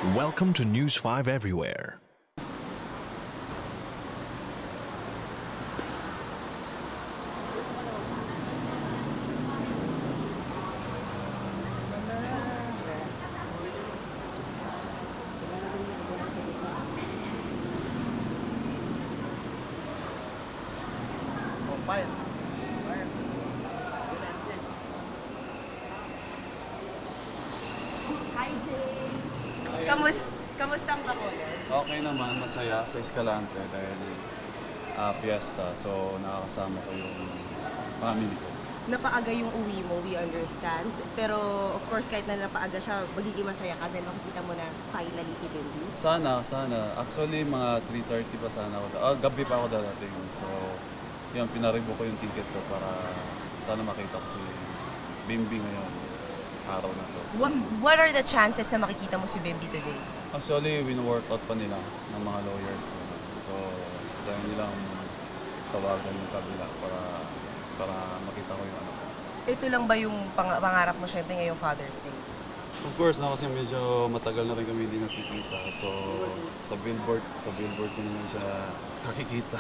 Welcome to News 5 Everywhere. Hi, Jay! Kamusta ang Bacolod? Okay naman, masaya sa Escalante dahil fiesta. So, nakakasama ko yung family ko. Napaaga yung uwi mo, we understand. Pero of course, kahit na napaaga siya, magiging masaya ka dahil makikita mo na finally si Bimbi. Sana. Actually, mga 3:30 pa sana ako. Gabi pa ako dadating. So, yun, pinaribo ko yung ticket ko para sana makita ko si Bimbi ngayon. Araw na to. So, What are the chances na makikita mo si Bimbi today? actually, win-workout pa nila ng mga lawyers ko. So, try nilang tawagan yung kabila para makita ko yung ano ko. Ito lang ba yung pangarap mo syempre ngayong Father's Day? Of course, no, kasi medyo matagal na rin kami hindi nakikita. So, sa billboard ko naman siya nakikita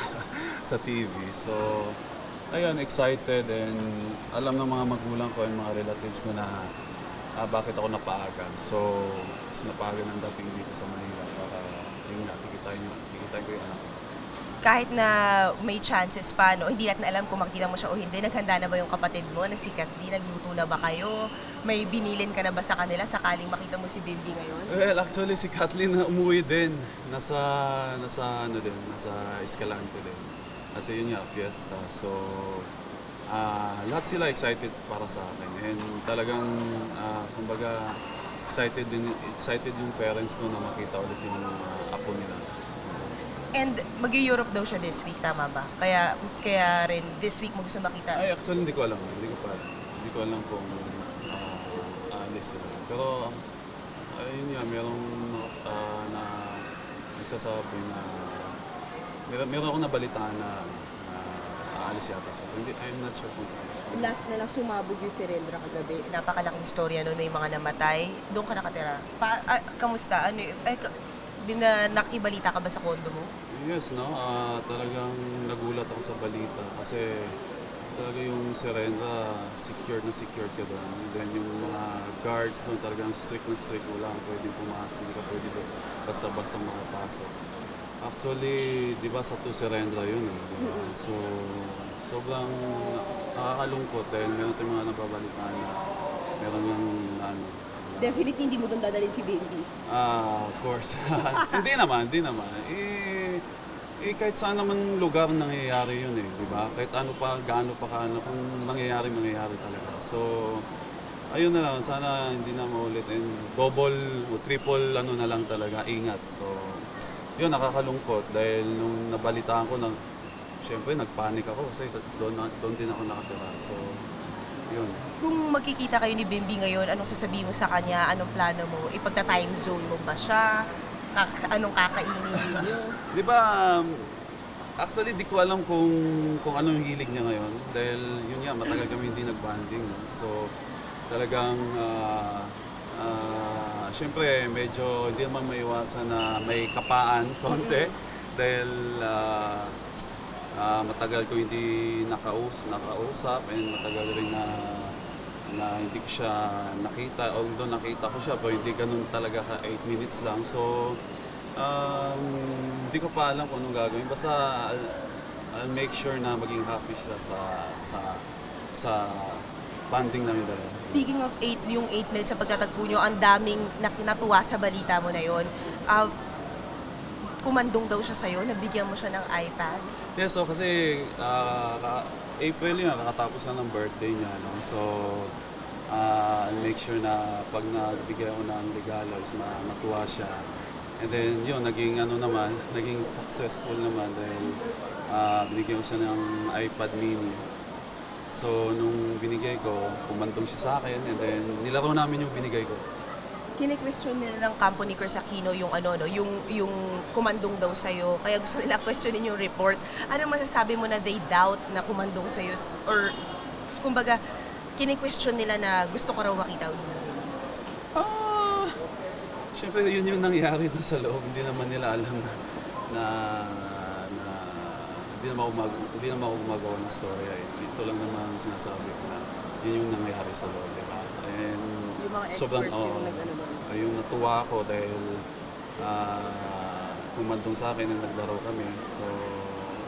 sa TV. So, ayun, excited and alam ng mga magulang ko and mga relatives ko na bakit ako napaaga. So, napaaga ng dating dito sa Manila para yun nga, tikitain ko yung anak ko. Kahit na may chances pa, no, hindi natin alam kung makikita mo siya o hindi, naghanda na ba yung kapatid mo na si Kathleen? Nagluto na ba kayo? May binilin ka na ba sa kanila sakaling makita mo si Bimbi ngayon? Well, actually si Kathleen na umuwi din. Nasa Escalante din. Kasi yun nga, fiesta. So, lahat sila excited para sa akin. And talagang, kumbaga, excited yung parents ko na makita ulit yung apo nila. And mag-Europe daw siya this week, tama ba? Kaya rin this week mo gusto makita. Ay, actually hindi ko alam. Hindi ko alam kung aalis sila. Pero, ayun nga, merong na nagsasabi na meron akong nabalitaan na aalis yata sila. I'm not sure kung saan. Last na lang sumabog yung Serendra kagabi. Napakalaking istorya noon, may mga namatay. Doon ka nakatira. Kamusta? Nakibalita ka ba sa condo mo? Yes, no? Talagang nagulat ako sa balita kasi talaga yung Serena, secured ka doon. And then yung mga guards doon talagang strict wala kang pwedeng pumasok, hindi ka pwede basta-basta makapasok. Actually, di ba sa 2 Serena yun, eh, di ba? So, sobrang nakakalungkot dahil meron tayong mga nababalitaan na meron yung Definitely hindi mo doon dadalhin si Bimbi. of course. Hindi naman. Kahit saan naman lugar nangyayari yun eh, di ba? Kahit gaano pa kung mangyayari talaga. So, ayun na lang, sana hindi na maulit and double o triple na lang talaga, ingat. So, yun, nakakalungkot dahil nung nabalitaan ko, syempre nagpanik ako kasi doon din ako nakatira. So, yun. Kung magkikita kayo ni Bimbi ngayon, anong sasabihin mo sa kanya? Anong plano mo? Ipagta-time zone mo ba siya? Anong kakainin niyo? Di ba, actually di ko alam kung anong hilig niya ngayon dahil yun nga, matagal kami hindi nag-bonding. No? So, talagang, syempre medyo hindi naman maiwasan na may kapaan konti dahil matagal ko hindi nakausap and matagal rin na hindi ko siya nakita. Although nakita ko siya, pero hindi ganun talaga ka 8 minutes lang. So, hindi ko pa alam kung anong gagawin. Basta I'll make sure na maging happy siya sa bonding namin dalawa. Speaking of 8 minutes sa pagtatagpo nyo, ang daming natuwa sa balita mo na yon. Kumandong daw siya sa'yo, nabigyan mo siya ng iPad. Yes, so kasi April yun, nakatapos na ng birthday niya. No? So, I'll make sure na pag nagbigay ako ng regalo is matuwa siya. And then yun, naging successful naman dahil binigyan ko siya ng iPad mini. So, nung binigay ko, kumandong siya sa akin and then nilaro namin yung binigay ko. Kine-question nila ng kampo ni Chris Aquino yung yung kumandong daw sa'yo. Kaya gusto nila questionin yung report. Ano masasabi mo na they doubt na kumandong sa'yo? Or, kumbaga, kine-question nila na gusto ko raw makita ulit. Siyempre, yun yung nangyari doon sa loob. Hindi naman nila alam na hindi naman ako gumagawa ng story. Ito lang naman sinasabi ko na yun yung nangyari sa loob, di ba? And Yung mga experts yung nag-ano doon. yung natuwa ako dahil kumandong sa akin na naglaro kami. So,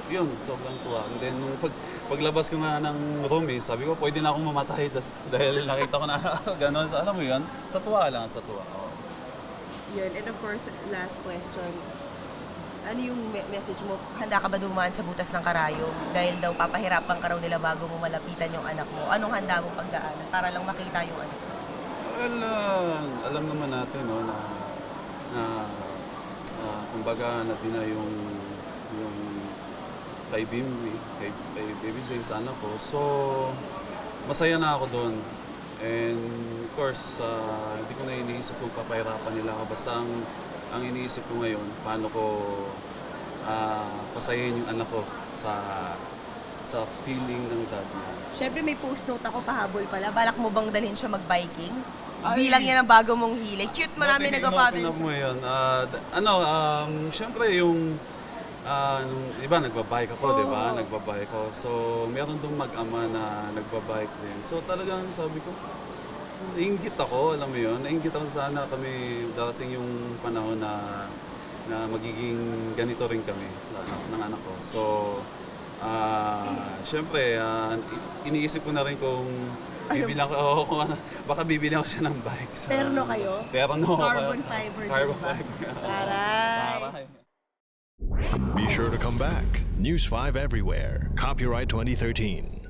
yun, sobrang tuwa. And then, nung paglabas ko nga ng room, sabi ko, pwede na akong mamatay dahil nakita ko na gano'n. Alam mo yun, sa tuwa lang, sa tuwa. Oh. Yun, and of course, last question. Ano yung message mo? Handa ka ba dumaan sa butas ng karayom? Dahil daw papahirapan ka raw nila bago mo malapitan yung anak mo. Anong handa mong pagdaanan para lang makita yung anak mo? Well, alam naman natin no, na kumbaga natin na yung kay Bimby, kay Baby Jane sa anak ko. So, masaya na ako doon. And of course, hindi ko na iniisip kung papahirapan nila ako. Basta ang iniisip ko ngayon, paano ko pasayahin yung anak ko sa feeling ng dad niya. Siyempre may post note ako pahabol pala. Balak mo bang dalhin siya mag-biking? Ay. Bilang yan ang bago mong hilig. Cute, marami nag-follow. Open up mo yun. Siyempre yung nung iba nagbabike ako, di ba? Nagbabike ako. So, meron dong mag-ama na nagbabike din. So, talagang sabi ko, nainggit ako, alam mo yun. Nainggit ako sana kami darating yung panahon na magiging ganito rin kami ng anak ko. So, siyempre, iniisip ko na rin kung bibilang ko, baka bibilang ko siya ng bike. So, Terno kayo? Terno. Carbon fiber. Carbon diba? fiber. Taray! Be sure to come back. News 5 everywhere. Copyright 2013.